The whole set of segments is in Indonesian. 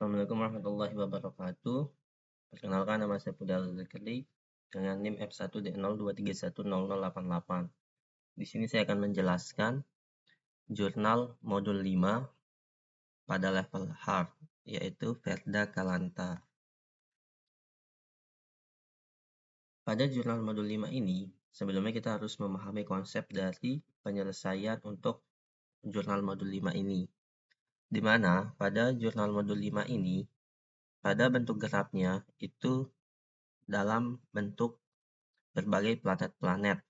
Assalamualaikum warahmatullahi wabarakatuh. Perkenalkan, nama saya Pudal Zekeri dengan NIM F1D02310088. Di sini saya akan menjelaskan jurnal modul 5 pada level hard, yaitu Verda Kalanta. Pada jurnal modul 5 ini, sebelumnya kita harus memahami konsep dari penyelesaian untuk jurnal modul 5 ini. Di mana pada jurnal modul 5 ini, pada bentuk grafnya itu dalam bentuk berbagai planet-planet,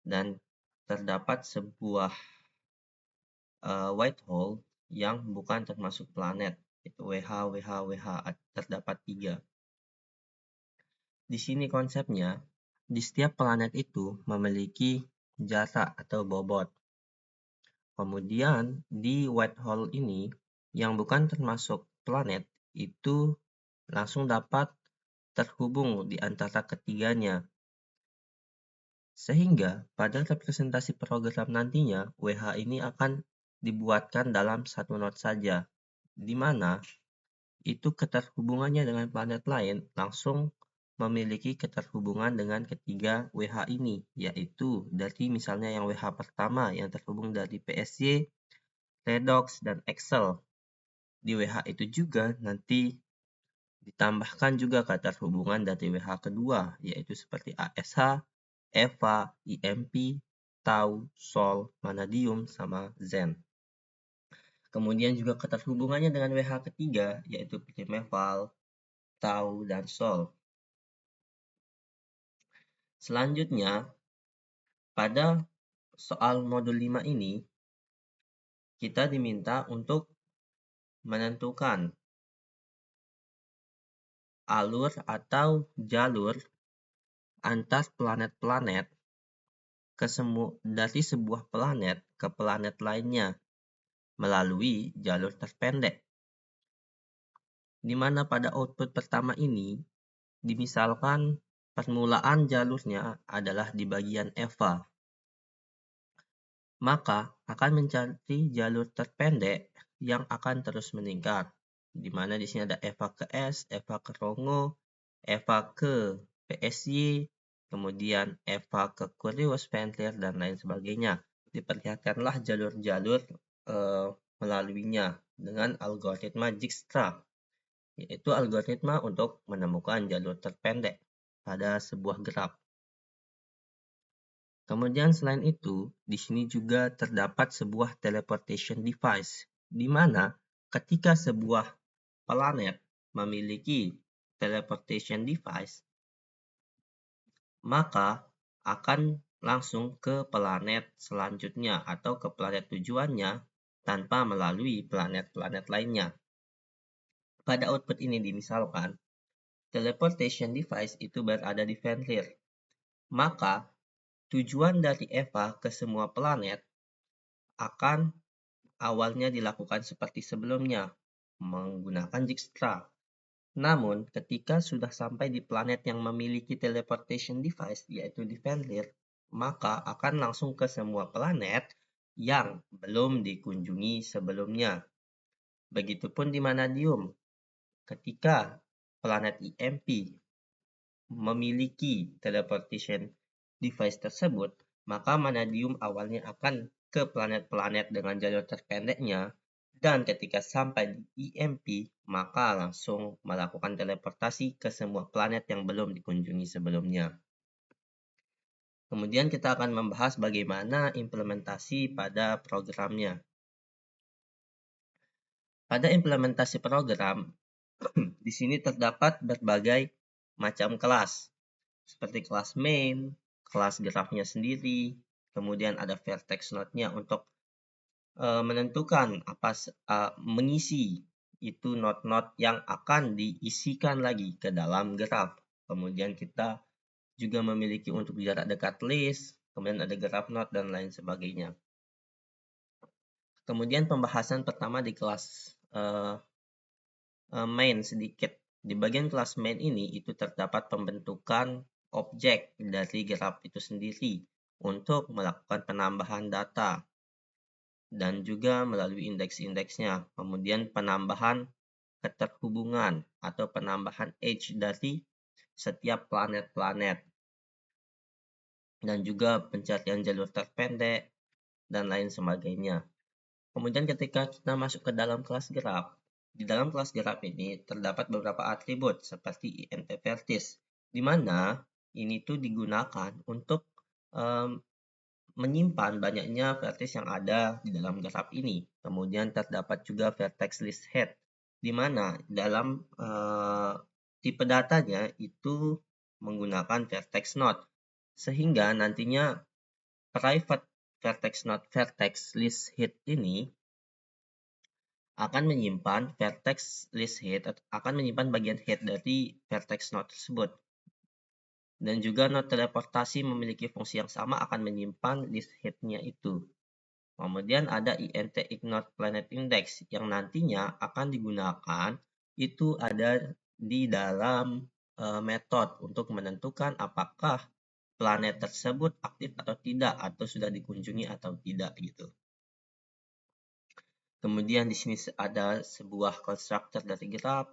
dan terdapat sebuah white hole yang bukan termasuk planet, itu WH. Terdapat 3. Di sini konsepnya, di setiap planet itu memiliki jarak atau bobot. Kemudian di white hole ini yang bukan termasuk planet itu langsung dapat terhubung di antara ketiganya. Sehingga pada representasi program nantinya, WH ini akan dibuatkan dalam satu not saja, di mana itu keterhubungannya dengan planet lain langsung memiliki keterhubungan dengan ketiga WH ini, yaitu dari misalnya yang WH pertama yang terhubung dari PSY, Redox, dan Excel. Di WH itu juga nanti ditambahkan juga keterhubungan dari WH kedua, yaitu seperti ASH, EVA, IMP, Tau, Sol, Vanadium, sama Zen. Kemudian juga keterhubungannya dengan WH ketiga, yaitu Primeval, Tau, dan Sol. Selanjutnya, pada soal modul 5 ini, kita diminta untuk menentukan alur atau jalur antar planet-planet dari sebuah planet ke planet lainnya melalui jalur terpendek, di mana pada output pertama ini dimisalkan permulaan jalurnya adalah di bagian EVA, maka akan mencari jalur terpendek yang akan terus meningkat, di mana di sini ada EVA ke S, EVA ke Rongo, EVA ke PSY, kemudian EVA ke Curious Ventler, dan lain sebagainya. Diperlihatkanlah jalur-jalur melaluinya dengan algoritma Dijkstra, yaitu algoritma untuk menemukan jalur terpendek pada sebuah graf. Kemudian selain itu, di sini juga terdapat sebuah teleportation device, di mana ketika sebuah planet memiliki teleportation device, maka akan langsung ke planet selanjutnya atau ke planet tujuannya tanpa melalui planet-planet lainnya. Pada output ini dimisalkan, teleportation device itu berada di Ventlir, maka tujuan dari EVA ke semua planet akan awalnya dilakukan seperti sebelumnya, menggunakan Dijkstra. Namun, ketika sudah sampai di planet yang memiliki teleportation device, yaitu di Ventlir, maka akan langsung ke semua planet yang belum dikunjungi sebelumnya. Begitupun di Vanadium. Ketika planet IMP memiliki teleportation device tersebut, maka Vanadium awalnya akan ke planet-planet dengan jalur terpendeknya, dan ketika sampai di IMP, maka langsung melakukan teleportasi ke semua planet yang belum dikunjungi sebelumnya. Kemudian kita akan membahas bagaimana implementasi pada programnya. Pada implementasi program, di sini terdapat berbagai macam kelas, seperti kelas main, kelas grafnya sendiri, kemudian ada vertex node-nya untuk menentukan mengisi itu node-node yang akan diisikan lagi ke dalam graf. Kemudian kita juga memiliki untuk jarak dekat list, kemudian ada graph node, dan lain sebagainya. Kemudian pembahasan pertama di kelas main sedikit. Di bagian kelas main ini itu terdapat pembentukan objek dari graf itu sendiri untuk melakukan penambahan data. dan juga melalui indeks-indeksnya. Kemudian penambahan keterhubungan atau penambahan age dari setiap planet-planet, dan juga pencarian jalur terpendek, dan lain sebagainya. Kemudian ketika kita masuk ke dalam kelas graf, di dalam kelas graf ini terdapat beberapa atribut seperti int vertis, di mana ini tuh digunakan untuk menyimpan banyaknya vertis yang ada di dalam graf ini. Kemudian terdapat juga vertex list head, di mana dalam tipe datanya itu menggunakan vertex node, sehingga nantinya private vertex node vertex list head ini akan menyimpan vertex list head, akan menyimpan bagian head dari vertex node tersebut. Dan juga node teleportasi memiliki fungsi yang sama, akan menyimpan list head-nya itu. Kemudian ada int ignore planet index yang nantinya akan digunakan itu ada di dalam metode untuk menentukan apakah planet tersebut aktif atau tidak, atau sudah dikunjungi atau tidak gitu. Kemudian di sini ada sebuah konstruktor dari graf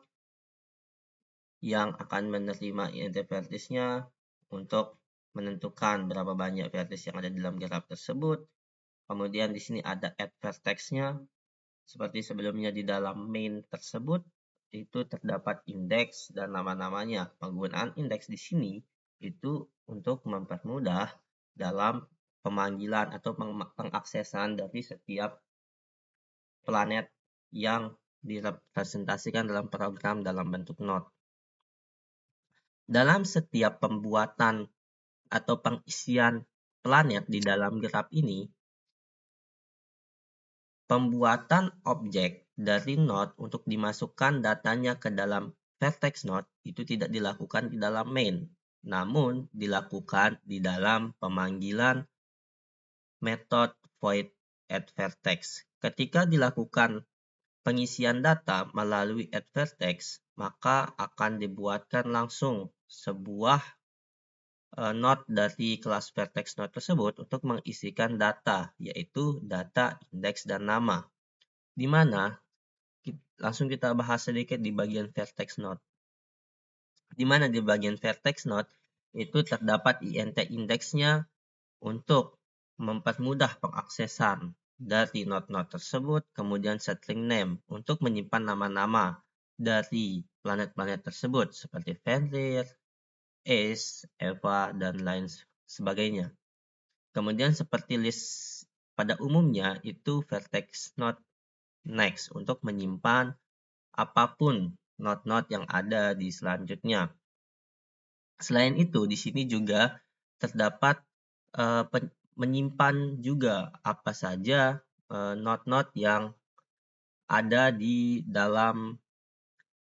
yang akan menerima int vertisnya untuk menentukan berapa banyak vertis yang ada di dalam graf tersebut. Kemudian di sini ada add vertex-nya. Seperti sebelumnya di dalam main tersebut, itu terdapat indeks dan nama-namanya. Penggunaan indeks di sini itu untuk mempermudah dalam pemanggilan atau pengaksesan dari setiap planet yang direpresentasikan dalam program dalam bentuk node. Dalam setiap pembuatan atau pengisian planet di dalam graf ini, pembuatan objek dari node untuk dimasukkan datanya ke dalam vertex node itu tidak dilakukan di dalam main, namun dilakukan di dalam pemanggilan method void add vertex. Ketika dilakukan pengisian data melalui add vertex, maka akan dibuatkan langsung sebuah node dari kelas vertex node tersebut untuk mengisikan data, yaitu data, indeks, dan nama. Di mana langsung kita bahas sedikit di bagian vertex node. Di mana di bagian vertex node itu terdapat int indeksnya untuk mempermudah pengaksesan dari node-node tersebut, kemudian string name untuk menyimpan nama-nama dari planet-planet tersebut seperti Fenrir, Ace, Eva, dan lain sebagainya. Kemudian seperti list pada umumnya itu vertex node next untuk menyimpan apapun node-node yang ada di selanjutnya. Selain itu, di sini juga terdapat menyimpan juga apa saja node-node yang ada di dalam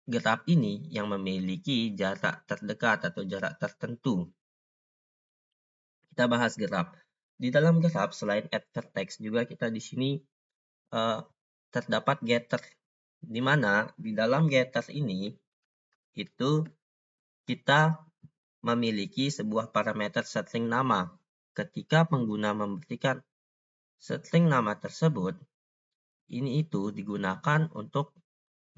graf ini yang memiliki jarak terdekat atau jarak tertentu. Kita bahas graf. Di dalam graf selain add vertex juga kita di sini terdapat getter, di mana di dalam getter ini itu kita memiliki sebuah parameter string nama. Ketika pengguna memberikan string nama tersebut, ini itu digunakan untuk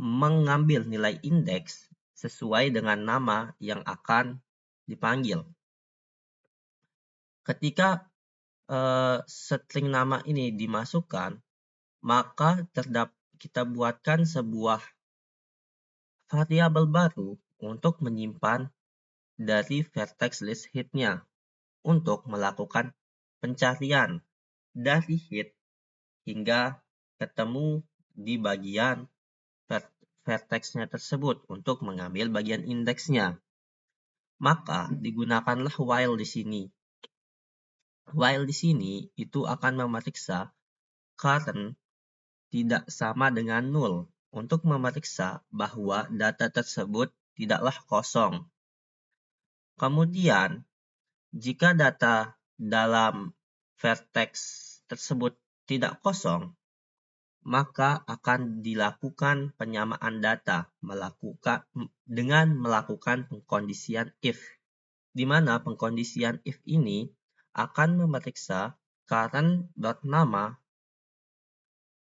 mengambil nilai indeks sesuai dengan nama yang akan dipanggil. Ketika string nama ini dimasukkan, maka kita buatkan sebuah variabel baru untuk menyimpan dari vertex list head-nya untuk melakukan pencarian dari head hingga ketemu di bagian vertex-nya tersebut untuk mengambil bagian indeksnya. Maka digunakanlah while di sini. While di sini itu akan memeriksa current tidak sama dengan null untuk memeriksa bahwa data tersebut tidaklah kosong. Kemudian, jika data dalam vertex tersebut tidak kosong, maka akan dilakukan penyamaan data dengan melakukan pengkondisian if, di mana pengkondisian if ini akan memeriksa current.nama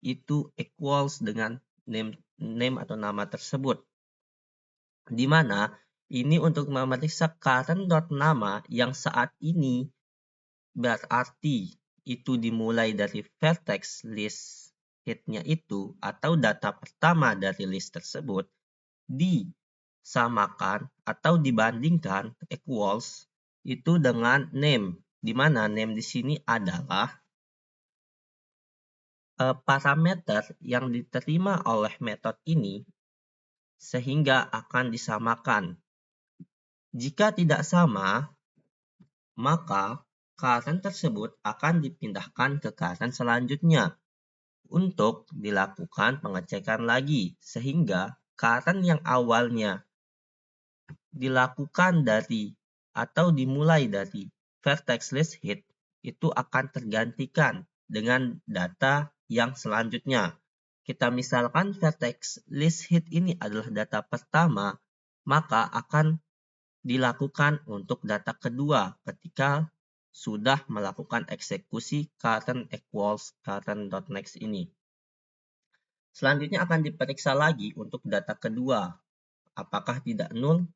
itu equals dengan name atau nama tersebut. Di mana ini untuk memeriksa current.nama yang saat ini berarti itu dimulai dari vertex list head-nya itu atau data pertama dari list tersebut disamakan atau dibandingkan equals itu dengan name, di mana name di sini adalah parameter yang diterima oleh metode ini sehingga akan disamakan. Jika tidak sama, maka current tersebut akan dipindahkan ke current selanjutnya untuk dilakukan pengecekan lagi, sehingga current yang awalnya dilakukan dari atau dimulai dari vertex list head itu akan tergantikan dengan data yang selanjutnya. Kita misalkan vertex list head ini adalah data pertama, maka akan dilakukan untuk data kedua ketika sudah melakukan eksekusi current equals current.next ini. Selanjutnya akan diperiksa lagi untuk data kedua, apakah tidak null.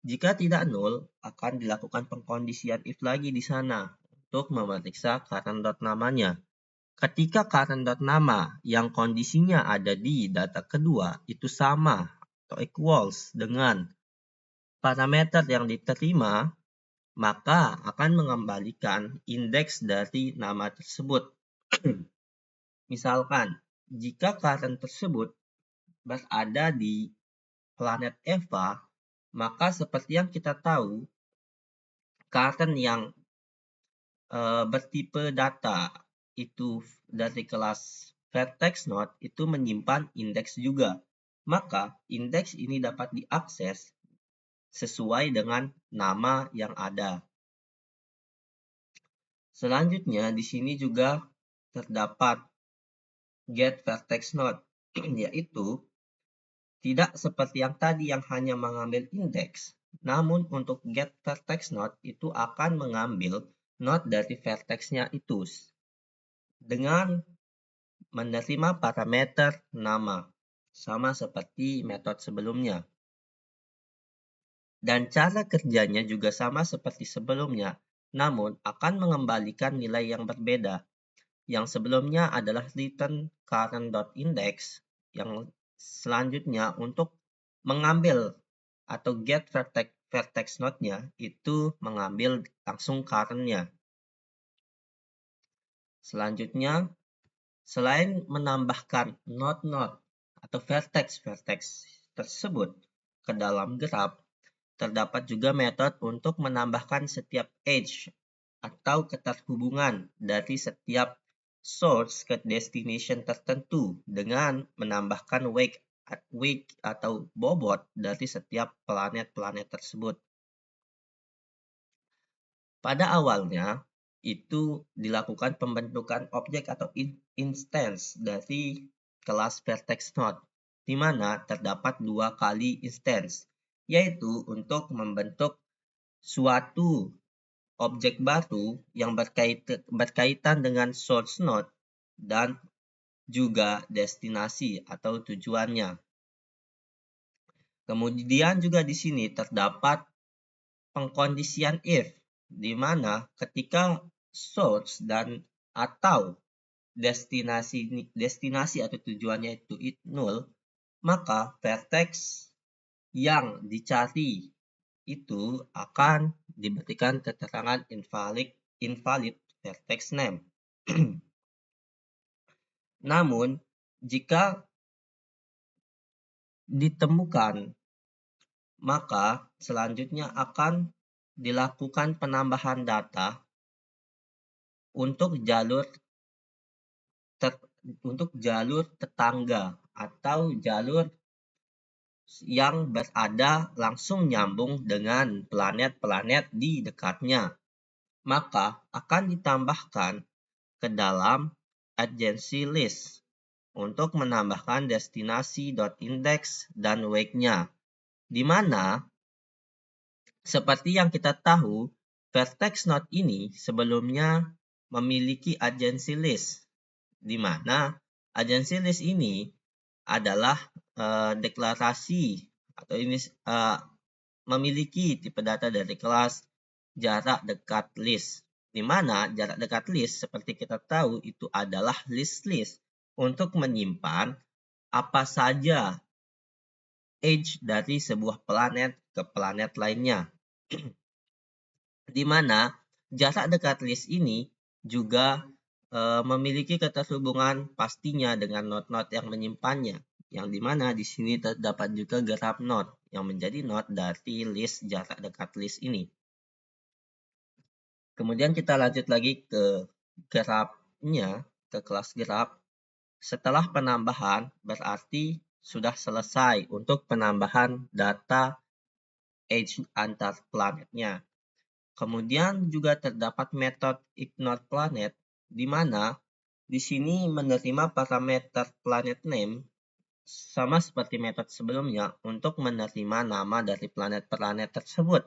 Jika tidak null, akan dilakukan pengkondisian if lagi di sana untuk memeriksa current.namanya. Ketika current.nama yang kondisinya ada di data kedua itu sama atau equals dengan parameter yang diterima, maka akan mengembalikan indeks dari nama tersebut. Misalkan, jika current tersebut berada di planet Eva, maka seperti yang kita tahu, current yang bertipe data itu dari kelas vertex node itu menyimpan indeks juga. Maka indeks ini dapat diakses sesuai dengan nama yang ada. Selanjutnya di sini juga terdapat get vertex node, yaitu tidak seperti yang tadi yang hanya mengambil indeks, namun untuk get vertex node itu akan mengambil node dari vertexnya itu dengan menerima parameter nama, sama seperti metode sebelumnya. Dan cara kerjanya juga sama seperti sebelumnya, namun akan mengembalikan nilai yang berbeda. Yang sebelumnya adalah return current.index, yang selanjutnya untuk mengambil atau get vertex node-nya itu mengambil langsung current-nya. Selanjutnya, selain menambahkan node-node atau vertex-vertex tersebut ke dalam graf, terdapat juga metode untuk menambahkan setiap edge atau keterhubungan dari setiap source ke destination tertentu dengan menambahkan weight atau bobot dari setiap planet-planet tersebut. Pada awalnya, itu dilakukan pembentukan objek atau instance dari kelas vertex node, di mana terdapat 2 kali instance, yaitu untuk membentuk suatu objek baru yang berkaitan dengan source node dan juga destinasi atau tujuannya. Kemudian juga di sini terdapat pengkondisian if, di mana ketika source dan atau destinasi atau tujuannya itu null, maka vertex yang dicari itu akan diberikan keterangan invalid vertex name. Namun, jika ditemukan, maka selanjutnya akan dilakukan penambahan data untuk jalur tetangga atau jalur yang berada langsung nyambung dengan planet-planet di dekatnya. Maka akan ditambahkan ke dalam adjacency list untuk menambahkan destinasi.index dan weight-nya, di mana seperti yang kita tahu, vertex node ini sebelumnya memiliki adjacency list, di mana Agency list ini adalah deklarasi atau ini memiliki tipe data dari kelas jarak dekat list, di mana jarak dekat list seperti kita tahu itu adalah list-list untuk menyimpan apa saja age dari sebuah planet ke planet lainnya. Di mana jarak dekat list ini juga memiliki keterhubungan pastinya dengan node-node yang menyimpannya, yang dimana di sini terdapat juga graf node yang menjadi node dari list jarak dekat list ini. Kemudian kita lanjut lagi ke grafnya, ke kelas graf. Setelah penambahan berarti sudah selesai untuk penambahan data age antar planetnya. Kemudian juga terdapat metode ignore planet, di mana di sini menerima parameter planet name sama seperti metode sebelumnya untuk menerima nama dari planet-planet tersebut.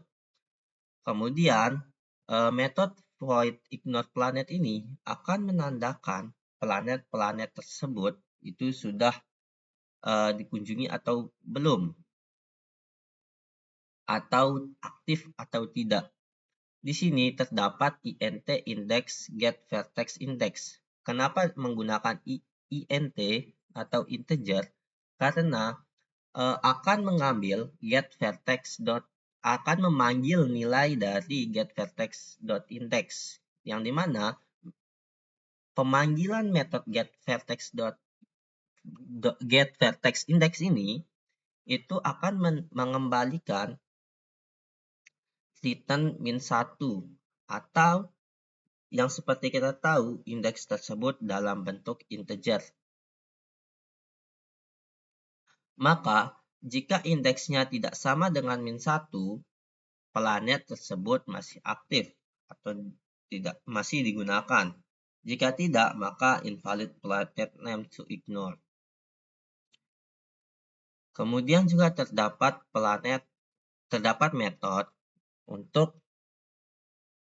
Kemudian metode void ignore planet ini akan menandakan planet-planet tersebut itu sudah dikunjungi atau belum, atau aktif atau tidak. Di sini terdapat int index get vertex index. Kenapa menggunakan int atau integer? Karena akan mengambil get vertex akan memanggil nilai dari get vertex index, yang dimana pemanggilan metode get vertex index ini itu akan mengembalikan return min 1 atau yang seperti kita tahu indeks tersebut dalam bentuk integer. Maka jika indeksnya tidak sama dengan min 1, planet tersebut masih aktif atau tidak masih digunakan. Jika tidak, maka invalid planet name to ignore. Kemudian juga terdapat metode untuk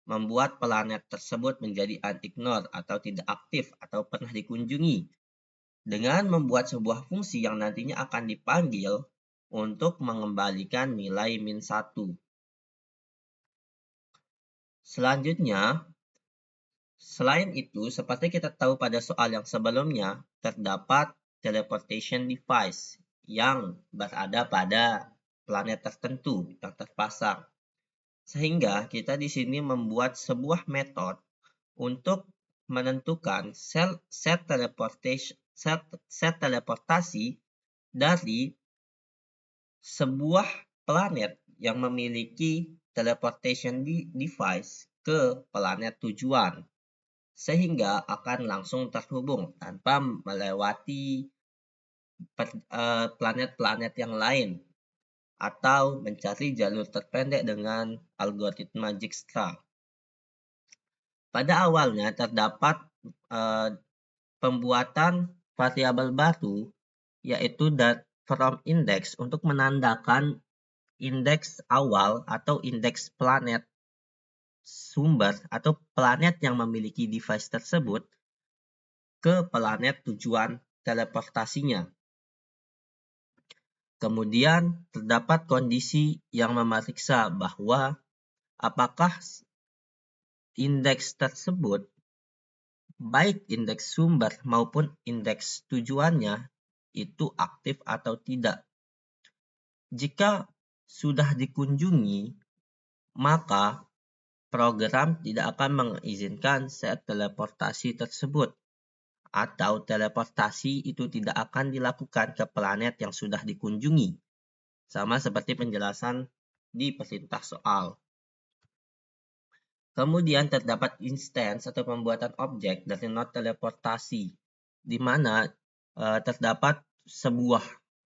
membuat planet tersebut menjadi unignore atau tidak aktif atau pernah dikunjungi dengan membuat sebuah fungsi yang nantinya akan dipanggil untuk mengembalikan nilai min 1. Selanjutnya, selain itu, seperti kita tahu pada soal yang sebelumnya, terdapat teleportation device yang berada pada planet tertentu yang terpasang. Sehingga kita di sini membuat sebuah metode untuk menentukan set teleportasi dari sebuah planet yang memiliki teleportation device ke planet tujuan, sehingga akan langsung terhubung tanpa melewati planet-planet yang lain atau mencari jalur terpendek dengan algoritma Dijkstra. Pada awalnya terdapat pembuatan variabel baru, yaitu from index untuk menandakan indeks awal atau indeks planet sumber atau planet yang memiliki device tersebut ke planet tujuan teleportasinya. Kemudian terdapat kondisi yang memeriksa bahwa apakah indeks tersebut, baik indeks sumber maupun indeks tujuannya, itu aktif atau tidak. Jika sudah dikunjungi, maka program tidak akan mengizinkan set teleportasi tersebut, atau teleportasi itu tidak akan dilakukan ke planet yang sudah dikunjungi, sama seperti penjelasan di perintah soal. Kemudian terdapat instance atau pembuatan objek dari node teleportasi, di mana terdapat sebuah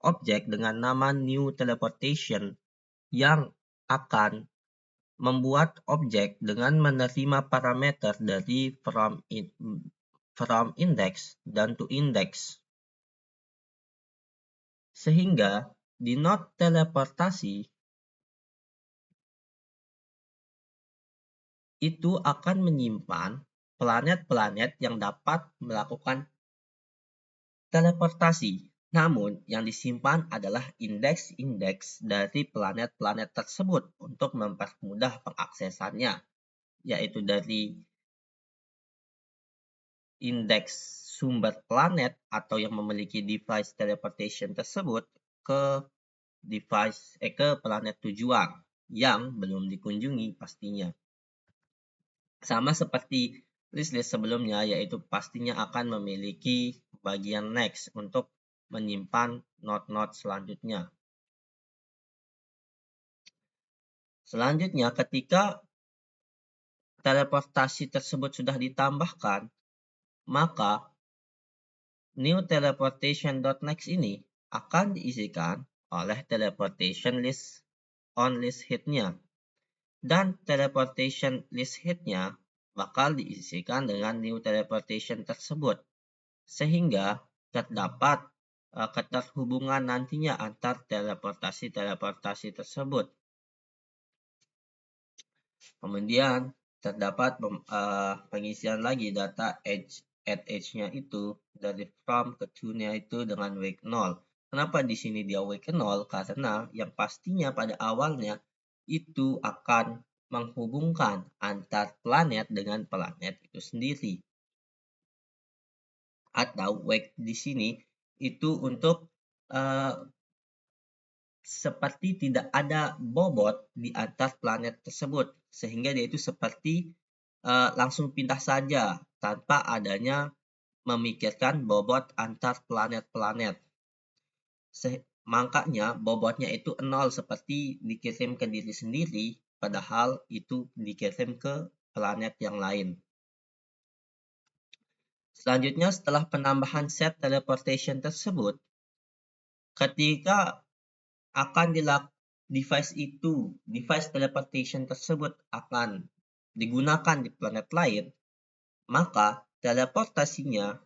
objek dengan nama new teleportation yang akan membuat objek dengan menerima parameter dari from index dan to index. Sehingga di node teleportasi itu akan menyimpan planet-planet yang dapat melakukan teleportasi. Namun, yang disimpan adalah indeks-indeks dari planet-planet tersebut untuk mempermudah pengaksesannya, yaitu dari indeks sumber planet atau yang memiliki device teleportation tersebut ke ke planet tujuan yang belum dikunjungi pastinya. Sama seperti list-list sebelumnya, yaitu pastinya akan memiliki bagian next untuk menyimpan node-node selanjutnya. Selanjutnya, ketika teleportasi tersebut sudah ditambahkan, maka new teleportation.next ini akan diisikan oleh teleportation list on list head-nya. Dan teleportation list head-nya bakal diisikan dengan new teleportation tersebut. Sehingga terdapat keterhubungan nantinya antar teleportasi-teleportasi tersebut. Kemudian terdapat pengisian lagi data at edge-nya itu dari from ke to-nya itu dengan wake 0. Kenapa di sini dia wake 0? Karena yang pastinya pada awalnya itu akan menghubungkan antar planet dengan planet itu sendiri. Atau wake di sini itu untuk seperti tidak ada bobot di antar planet tersebut, sehingga dia itu seperti langsung pindah saja tanpa adanya memikirkan bobot antar planet-planet. Makanya bobotnya itu 0 seperti dikirim ke diri sendiri, padahal itu dikirim ke planet yang lain. Selanjutnya, setelah penambahan set teleportation tersebut, ketika akan device teleportation tersebut akan digunakan di planet lain, maka teleportasinya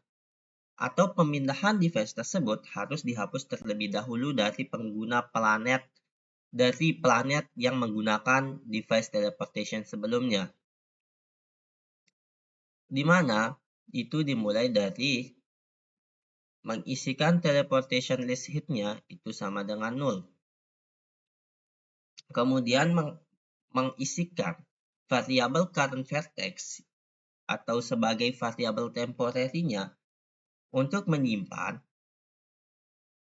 atau pemindahan device tersebut harus dihapus terlebih dahulu dari pengguna planet yang menggunakan device teleportation sebelumnya. Di mana itu dimulai dari mengisikan teleportation list head-nya itu sama dengan 0. Kemudian mengisikan variabel current vertex atau sebagai variabel temporary-nya untuk menyimpan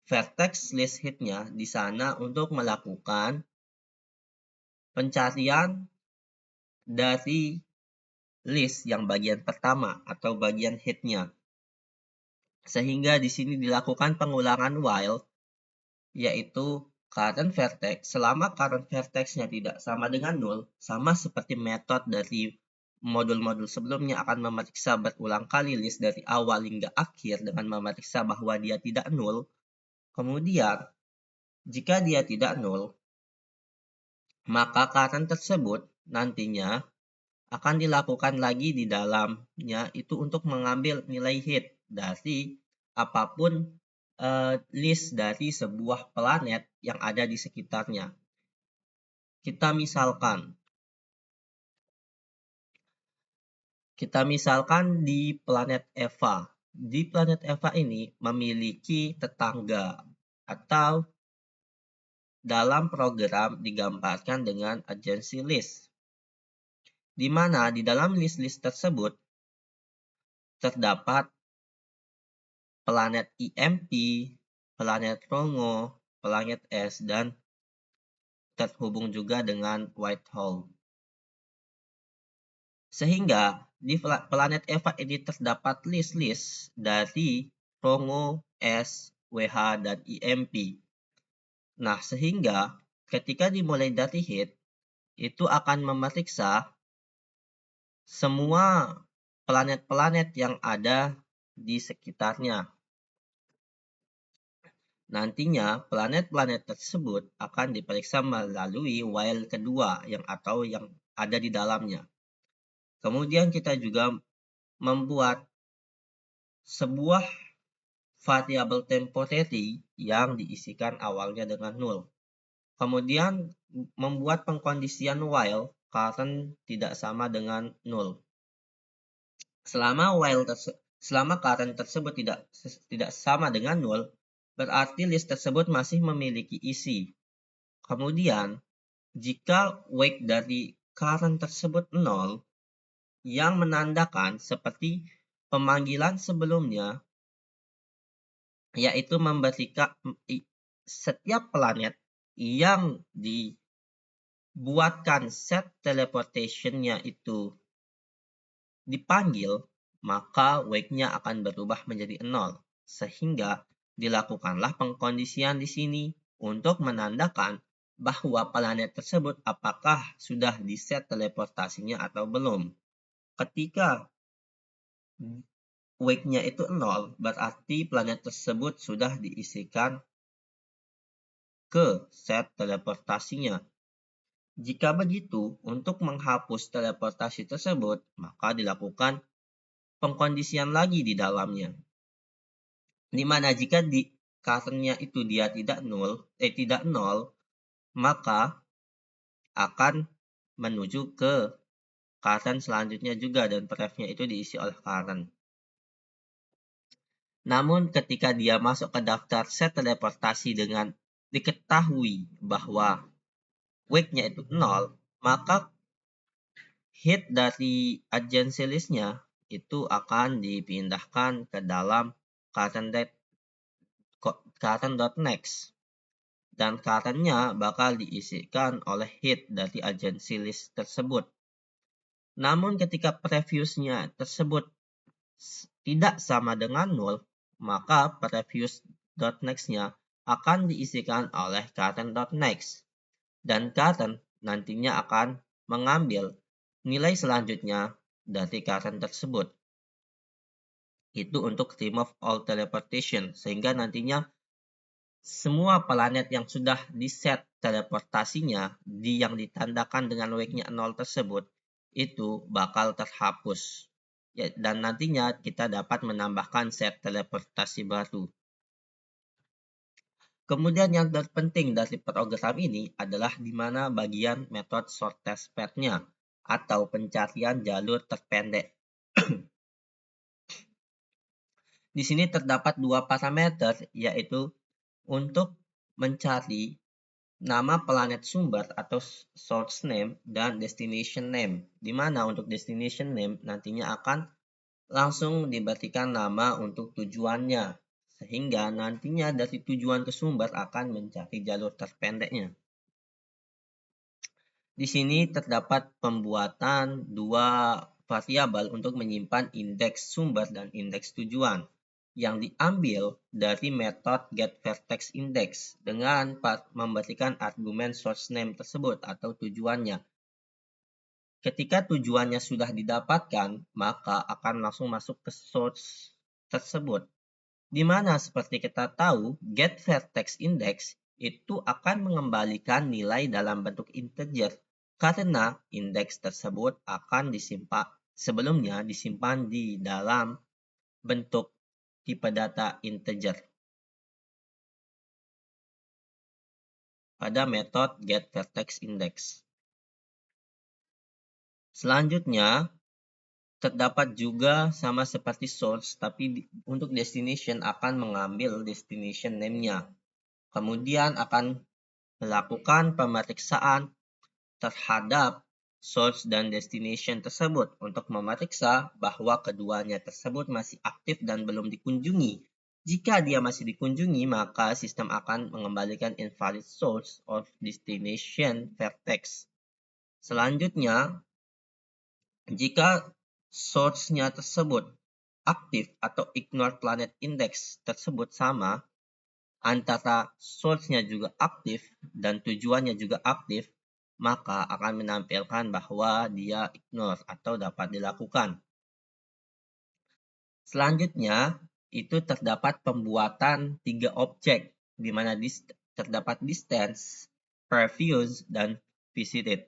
vertex list head-nya di sana untuk melakukan pencarian dari list yang bagian pertama atau bagian head-nya. Sehingga di sini dilakukan pengulangan while, yaitu current vertex, selama current vertex-nya tidak sama dengan 0, sama seperti metode dari modul-modul sebelumnya akan memeriksa berulang kali list dari awal hingga akhir dengan memeriksa bahwa dia tidak 0. Kemudian, jika dia tidak 0, maka current tersebut nantinya akan dilakukan lagi di dalamnya itu untuk mengambil nilai head dari apapun list dari sebuah planet yang ada di sekitarnya. Kita misalkan di planet Eva. Di planet Eva ini memiliki tetangga atau dalam program digambarkan dengan agency list, di mana di dalam list-list tersebut terdapat planet EMP, planet Rongo, planet S, dan terhubung juga dengan white hole. Sehingga di planet Eva ini terdapat list-list dari Rongo, S, WH, dan EMP. Nah, sehingga ketika dimulai dari head, itu akan memeriksa semua planet-planet yang ada di sekitarnya. Nantinya, planet-planet tersebut akan diperiksa melalui while kedua yang ada di dalamnya. Kemudian kita juga membuat sebuah variabel temporary yang diisikan awalnya dengan 0. Kemudian membuat pengkondisian while current tidak sama dengan 0. Selama current tersebut tidak sama dengan 0, berarti list tersebut masih memiliki isi. Kemudian, jika weight dari current tersebut 0, yang menandakan seperti pemanggilan sebelumnya, yaitu memberikan setiap planet yang dibuatkan set teleportation-nya itu dipanggil, maka weight-nya akan berubah menjadi 0, sehingga dilakukanlah pengkondisian di sini untuk menandakan bahwa planet tersebut apakah sudah di-set teleportasinya atau belum. Ketika weight-nya itu 0, berarti planet tersebut sudah diisikan ke set teleportasinya. Jika begitu, untuk menghapus teleportasi tersebut, maka dilakukan pengkondisian lagi di dalamnya. Di mana jika di current-nya itu dia tidak 0, maka akan menuju ke current selanjutnya juga dan pref-nya itu diisi oleh current. Namun ketika dia masuk ke daftar set teleportasi dengan diketahui bahwa weight-nya itu 0, maka hit dari agency list-nya itu akan dipindahkan ke dalam current.next dan current-nya bakal diisikan oleh hit dari agency list tersebut. Namun ketika previous-nya tersebut tidak sama dengan 0, maka previous.next-nya akan diisikan oleh current.next dan current nantinya akan mengambil nilai selanjutnya dari current tersebut. Itu untuk remove all teleportation, sehingga nantinya semua planet yang sudah di-set teleportasinya yang ditandakan dengan weight-nya 0 tersebut itu bakal terhapus. Ya, dan nantinya kita dapat menambahkan set teleportasi baru. Kemudian yang terpenting dari program ini adalah di mana bagian metode shortest path-nya atau pencarian jalur terpendek. Di sini terdapat dua parameter, yaitu untuk mencari nama planet sumber atau source name dan destination name, di mana untuk destination name nantinya akan langsung diberikan nama untuk tujuannya, sehingga nantinya dari tujuan ke sumber akan mencari jalur terpendeknya. Di sini terdapat pembuatan dua variabel untuk menyimpan indeks sumber dan indeks tujuan yang diambil dari metode getVertexIndex dengan memberikan argumen source name tersebut atau tujuannya. Ketika tujuannya sudah didapatkan, maka akan langsung masuk ke source tersebut. Di mana seperti kita tahu, getVertexIndex itu akan mengembalikan nilai dalam bentuk integer karena indeks tersebut akan sebelumnya disimpan di dalam bentuk tipe data integer pada metode getVertexIndex. Selanjutnya, terdapat juga sama seperti source, tapi untuk destination akan mengambil destination name-nya. Kemudian akan melakukan pemeriksaan terhadap source dan destination tersebut untuk memeriksa bahwa keduanya tersebut masih aktif dan belum dikunjungi. Jika dia masih dikunjungi, maka sistem akan mengembalikan invalid source of destination vertex. Selanjutnya, jika source-nya tersebut aktif atau ignore planet index tersebut sama, antara source-nya juga aktif dan tujuannya juga aktif, maka akan menampilkan bahwa dia ignore atau dapat dilakukan. Selanjutnya, itu terdapat pembuatan 3 objek, di mana terdapat distance, previous, dan visited.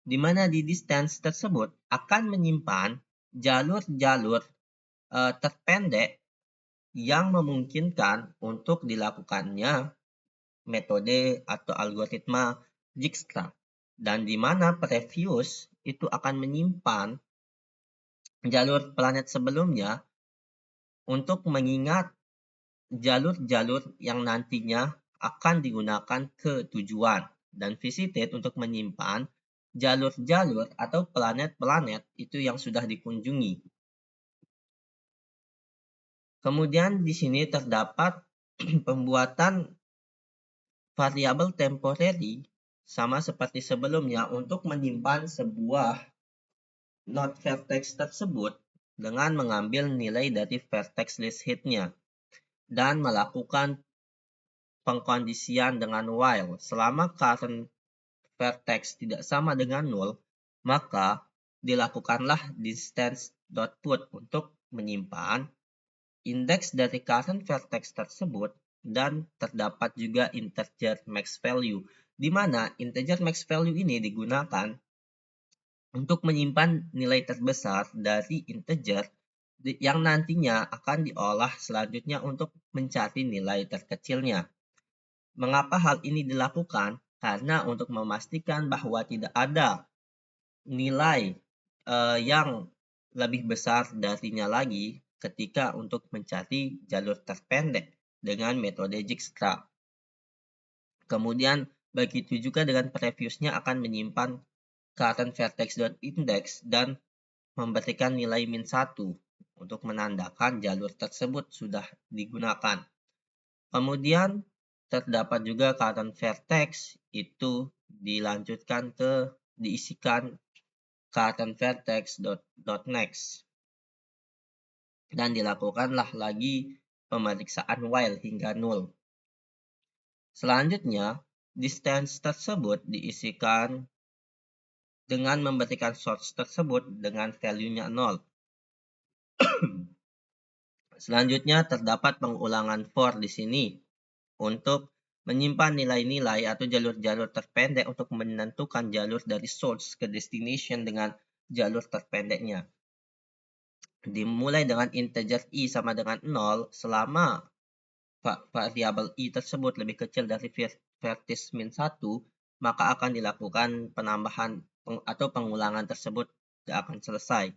Di mana di distance tersebut akan menyimpan jalur-jalur terpendek yang memungkinkan untuk dilakukannya metode atau algoritma Dijkstra, dan di mana previous itu akan menyimpan jalur planet sebelumnya untuk mengingat jalur-jalur yang nantinya akan digunakan ke tujuan, dan visited untuk menyimpan jalur-jalur atau planet-planet itu yang sudah dikunjungi. Kemudian di sini terdapat pembuatan variabel temporary sama seperti sebelumnya untuk menyimpan sebuah node vertex tersebut dengan mengambil nilai dari vertex list head-nya dan melakukan pengkondisian dengan while. Selama current vertex tidak sama dengan null, maka dilakukanlah distance.put untuk menyimpan indeks dari current vertex tersebut, dan terdapat juga integer max value, di mana integer max value ini digunakan untuk menyimpan nilai terbesar dari integer yang nantinya akan diolah selanjutnya untuk mencari nilai terkecilnya. Mengapa hal ini dilakukan? Karena untuk memastikan bahwa tidak ada nilai yang lebih besar darinya lagi ketika untuk mencari jalur terpendek dengan metode Dijkstra. Kemudian begitu juga dengan previewsnya akan menyimpan current vertex.index dan memberikan nilai -1 untuk menandakan jalur tersebut sudah digunakan. Kemudian terdapat juga current vertex itu dilanjutkan ke diisikan current vertex.next dan dilakukanlah lagi pemeriksaan while hingga null. Selanjutnya, distance tersebut diisikan dengan memberikan source tersebut dengan value-nya 0. Selanjutnya terdapat pengulangan for di sini untuk menyimpan nilai-nilai atau jalur-jalur terpendek untuk menentukan jalur dari source ke destination dengan jalur terpendeknya. Dimulai dengan integer i sama dengan 0 selama variabel i tersebut lebih kecil dari vertex -1, maka akan dilakukan penambahan atau pengulangan tersebut tidak akan selesai.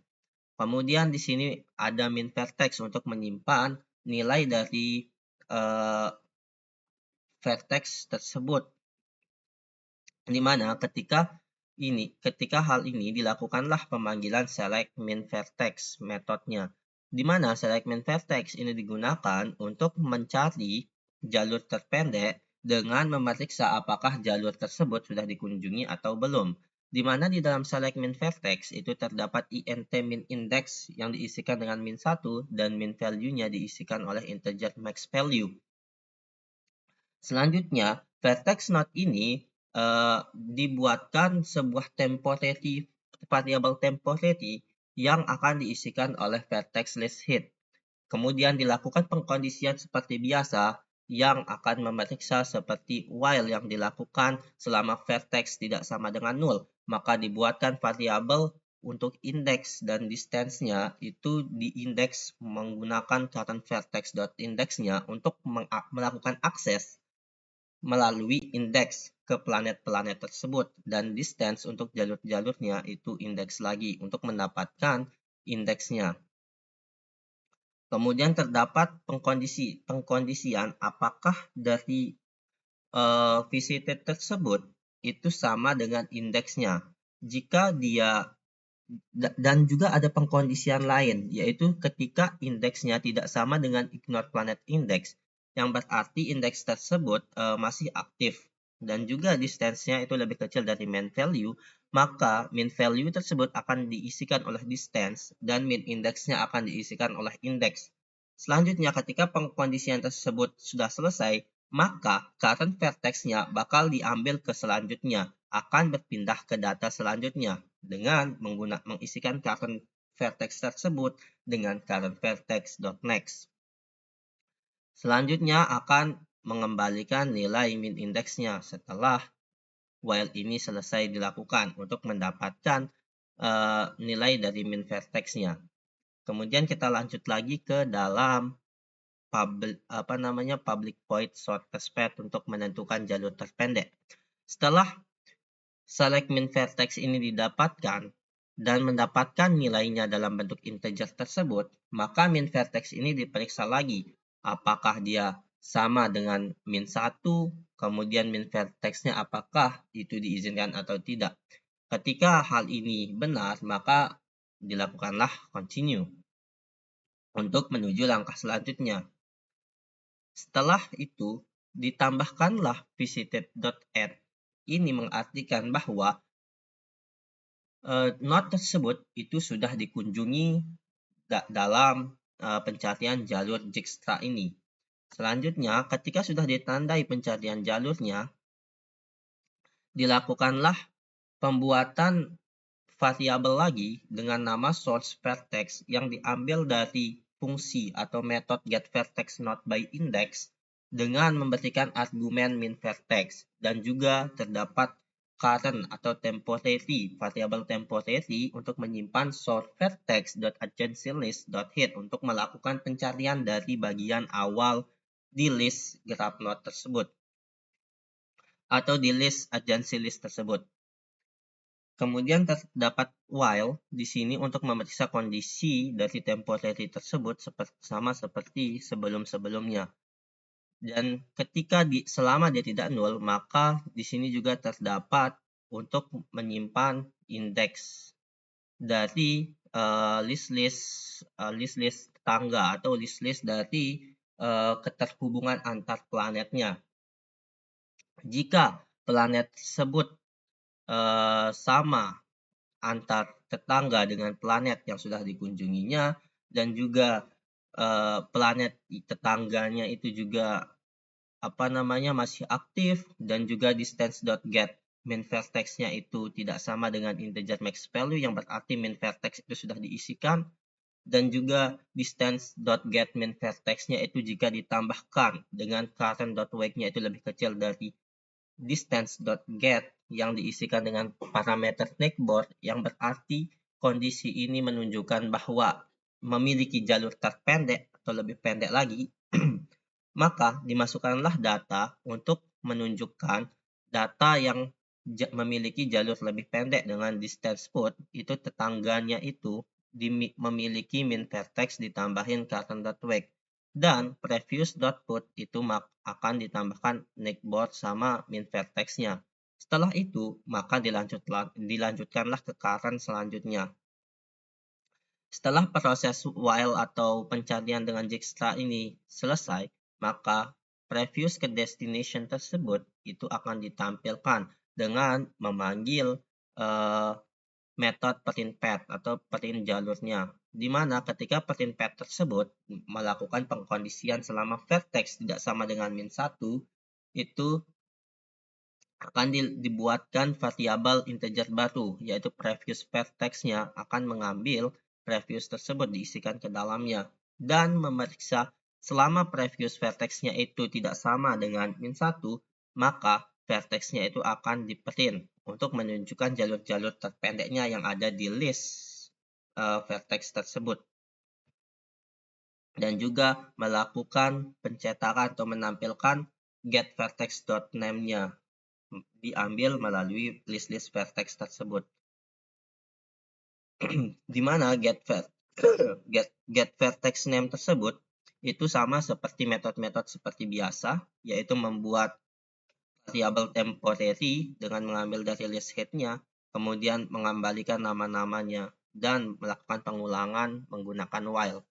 Kemudian di sini ada min vertex untuk menyimpan nilai dari vertex tersebut, di mana ketika hal ini dilakukanlah pemanggilan select min vertex metodenya, di mana select min vertex ini digunakan untuk mencari jalur terpendek dengan memeriksa apakah jalur tersebut sudah dikunjungi atau belum. Di mana di dalam select min vertex itu terdapat int min index yang diisikan dengan -1 dan min value-nya diisikan oleh integer max value. Selanjutnya, vertex node ini dibuatkan sebuah variabel temporary yang akan diisikan oleh vertex list head. Kemudian dilakukan pengkondisian seperti biasa yang akan memeriksa seperti while yang dilakukan selama vertex tidak sama dengan null. Maka dibuatkan variabel untuk indeks dan distance-nya itu diindeks menggunakan current vertex.index-nya untuk melakukan akses melalui indeks ke planet-planet tersebut, dan distance untuk jalur-jalurnya itu indeks lagi untuk mendapatkan indeksnya. Kemudian terdapat pengkondisian apakah dari visited tersebut itu sama dengan indeksnya. Jika dia dan juga ada pengkondisian lain, yaitu ketika indeksnya tidak sama dengan ignore planet index, yang berarti indeks tersebut masih aktif dan juga distance-nya itu lebih kecil dari main value, maka min value tersebut akan diisikan oleh distance dan min indeksnya akan diisikan oleh indeks. Selanjutnya, ketika pengkondisian tersebut sudah selesai, maka current vertex-nya bakal diambil ke selanjutnya, akan berpindah ke data selanjutnya dengan mengisikan current vertex tersebut dengan current vertex.next. Selanjutnya akan mengembalikan nilai min indeksnya setelah while ini selesai dilakukan untuk mendapatkan nilai dari min vertex-nya. Kemudian kita lanjut lagi ke dalam public void shortest path untuk menentukan jalur terpendek. Setelah select min vertex ini didapatkan, dan mendapatkan nilainya dalam bentuk integer tersebut, maka min vertex ini diperiksa lagi apakah dia sama dengan min 1, kemudian min vertexnya apakah itu diizinkan atau tidak. Ketika hal ini benar, maka dilakukanlah continue untuk menuju langkah selanjutnya. Setelah itu, ditambahkanlah visited.add. Ini mengartikan bahwa node tersebut itu sudah dikunjungi dalam pencarian jalur Dijkstra ini. Selanjutnya, ketika sudah ditandai pencarian jalurnya, dilakukanlah pembuatan variabel lagi dengan nama source vertex yang diambil dari fungsi atau metode getVertexNodeByIndex dengan memberikan argumen minVertex, dan juga terdapat current atau temporary, variabel temporary untuk menyimpan source vertex.adjancedList.hit untuk melakukan pencarian dari bagian awal di list graph node tersebut atau di list adjanced list tersebut. Kemudian terdapat while di sini untuk memeriksa kondisi dari temporary tersebut sama seperti sebelum-sebelumnya. Dan ketika selama dia tidak nol, maka di sini juga terdapat untuk menyimpan indeks dari list-list tetangga atau list-list dari keterhubungan antar planetnya. Jika planet tersebut sama antar tetangga dengan planet yang sudah dikunjunginya, dan juga planet tetangganya itu juga masih aktif, dan juga distance.get min vertex-nya itu tidak sama dengan integer max value, yang berarti min vertex itu sudah diisikan, dan juga distance.get min vertex-nya itu jika ditambahkan dengan current.wake-nya itu lebih kecil dari distance.get yang diisikan dengan parameter neckboard, yang berarti kondisi ini menunjukkan bahwa memiliki jalur terpendek atau lebih pendek lagi, maka dimasukkanlah data untuk menunjukkan data yang memiliki jalur lebih pendek dengan distance put, itu tetangganya itu memiliki min vertex ditambahin current.wake, dan previous.put itu akan ditambahkan neckboard sama min vertex-nya. Setelah itu, maka dilanjutkanlah ke current selanjutnya. Setelah proses while atau pencarian dengan Dijkstra ini selesai, maka previous ke destination tersebut itu akan ditampilkan dengan memanggil metode printPath atau print jalurnya, di mana ketika printPath tersebut melakukan pengkondisian selama vertex tidak sama dengan min 1, itu akan dibuatkan variabel integer baru, yaitu previous vertex-nya akan mengambil previous tersebut diisikan ke dalamnya, dan memeriksa selama previous vertex-nya itu tidak sama dengan min 1, maka vertex-nya itu akan di-print untuk menunjukkan jalur-jalur terpendeknya yang ada di list vertex tersebut. Dan juga melakukan pencetakan atau menampilkan getVertex.name-nya diambil melalui list-list vertex tersebut. Di mana getVertexName tersebut itu sama seperti metode-metode seperti biasa, yaitu membuat variabel temporary dengan mengambil dari list head-nya, kemudian mengembalikan nama-namanya, dan melakukan pengulangan menggunakan while.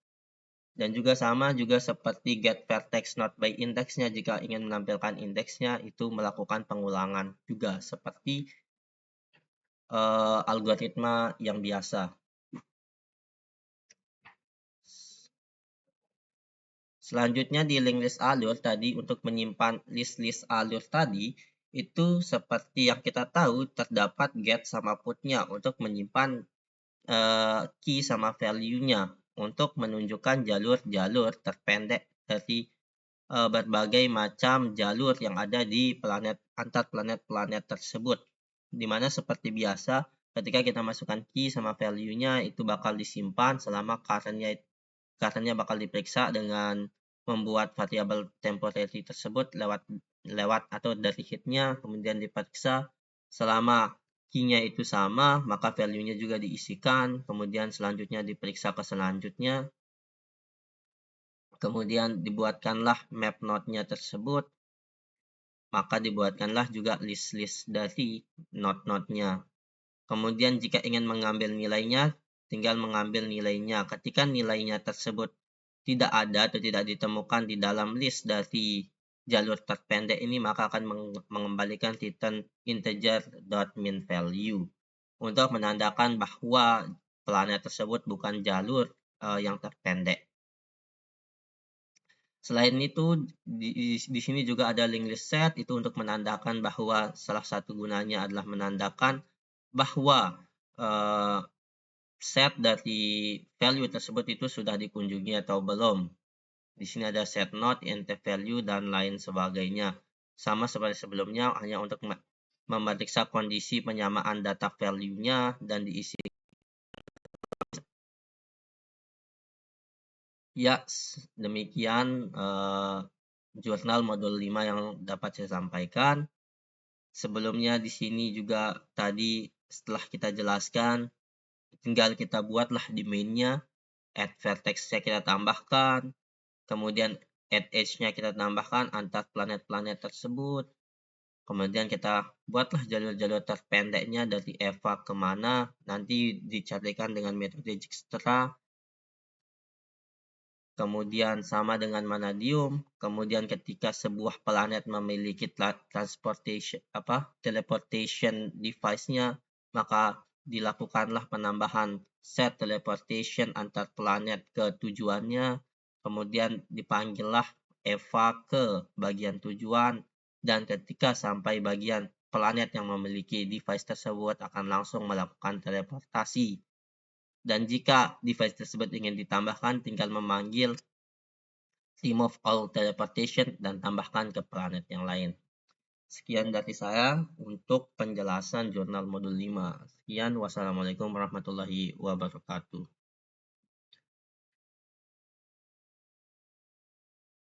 Dan juga sama juga seperti getVertexNodeByIndex-nya, jika ingin menampilkan indeksnya itu melakukan pengulangan juga seperti algoritma yang biasa. Selanjutnya di linked list alur tadi, untuk menyimpan list-list alur tadi, itu seperti yang kita tahu terdapat get sama put-nya untuk menyimpan key sama value-nya untuk menunjukkan jalur-jalur terpendek dari berbagai macam jalur yang ada di antar planet-planet tersebut. Dimana seperti biasa, ketika kita masukkan key sama value-nya itu bakal disimpan selama current-nya bakal diperiksa dengan membuat variabel temporary tersebut lewat atau dari hit-nya, kemudian diperiksa selama key-nya itu sama, maka value-nya juga diisikan, kemudian selanjutnya diperiksa ke selanjutnya, kemudian dibuatkanlah map node-nya tersebut, maka dibuatkanlah juga list-list dari node-node-nya. Kemudian jika ingin mengambil nilainya, tinggal mengambil nilainya. Ketika nilainya tersebut tidak ada atau tidak ditemukan di dalam list dari jalur terpendek ini, maka akan mengembalikan return integer.minValue untuk menandakan bahwa planet tersebut bukan jalur yang terpendek. Selain itu, di sini juga ada link list set, itu untuk menandakan bahwa salah satu gunanya adalah menandakan bahwa set dari value tersebut itu sudah dikunjungi atau belum. Di sini ada set node, int value, dan lain sebagainya. Sama seperti sebelumnya, hanya untuk memeriksa kondisi penyamaan data value-nya dan diisi. Ya, demikian jurnal modul 5 yang dapat saya sampaikan. Sebelumnya di sini juga tadi setelah kita jelaskan, tinggal kita buatlah di main-nya, add vertex-nya kita tambahkan, kemudian add edge-nya kita tambahkan antar planet-planet tersebut. Kemudian kita buatlah jalur-jalur terpendeknya dari Eva kemana, nanti dicarikan dengan metode Dijkstra. Kemudian sama dengan Vanadium, kemudian ketika sebuah planet memiliki teleportation device-nya, maka dilakukanlah penambahan set teleportation antar planet ke tujuannya, kemudian dipanggillah Eva ke bagian tujuan, dan ketika sampai bagian planet yang memiliki device tersebut akan langsung melakukan teleportasi. Dan jika device tersebut ingin ditambahkan, tinggal memanggil remove all teleportation dan tambahkan ke planet yang lain. Sekian dari saya untuk penjelasan jurnal modul 5. Sekian, wassalamualaikum warahmatullahi wabarakatuh.